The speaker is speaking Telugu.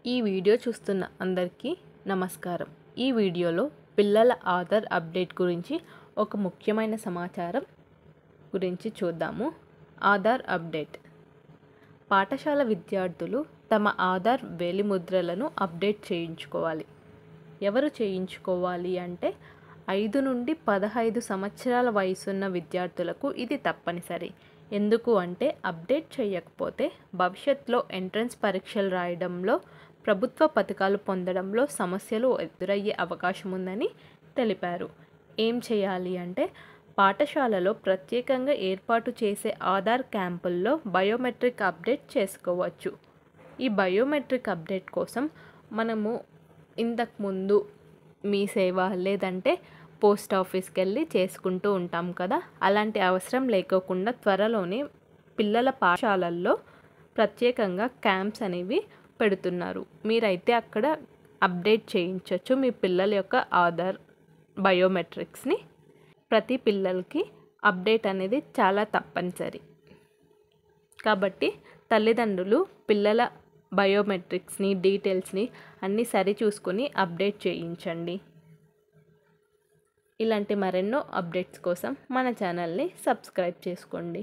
ఈ వీడియో చూస్తున్న అందరికీ నమస్కారం. ఈ వీడియోలో పిల్లల ఆధార్ అప్డేట్ గురించి ఒక ముఖ్యమైన సమాచారం గురించి చూద్దాము. ఆధార్ అప్డేట్. పాఠశాల విద్యార్థులు తమ ఆధార్ వేలిముద్రలను అప్డేట్ చేయించుకోవాలి. ఎవరు చేయించుకోవాలి అంటే 5 నుండి 15 సంవత్సరాల వయసున్న విద్యార్థులకు ఇది తప్పనిసరి. ఎందుకు అంటే అప్డేట్ చేయకపోతే భవిష్యత్తులో ఎంట్రన్స్ పరీక్షలు రాయడంలో, ప్రభుత్వ పథకాలు పొందడంలో సమస్యలు ఎదురయ్యే అవకాశం ఉందని తెలిపారు. ఏం చేయాలి అంటే పాఠశాలలో ప్రత్యేకంగా ఏర్పాటు చేసే ఆధార్ క్యాంపుల్లో బయోమెట్రిక్ అప్డేట్ చేసుకోవచ్చు. ఈ బయోమెట్రిక్ అప్డేట్ కోసం మనము ఇంతకుముందు మీ సేవ లేదంటే పోస్ట్ ఆఫీస్కి వెళ్ళి చేసుకుంటూ ఉంటాం కదా, అలాంటి అవసరం లేకోకుండా త్వరలోనే పిల్లల పాఠశాలల్లో ప్రత్యేకంగా క్యాంప్స్ అనేవి పెడుతున్నారు. మీరైతే అక్కడ అప్డేట్ చేయించవచ్చు మీ పిల్లల యొక్క ఆధార్ బయోమెట్రిక్స్ని. ప్రతి పిల్లలకి అప్డేట్ అనేది చాలా తప్పనిసరి కాబట్టి తల్లిదండ్రులు పిల్లల బయోమెట్రిక్స్ని, డీటెయిల్స్ని అన్నీ సరి చూసుకొని అప్డేట్ చేయించండి. ఇలాంటి మరెన్నో అప్డేట్స్ కోసం మన ఛానల్ని సబ్స్క్రైబ్ చేసుకోండి.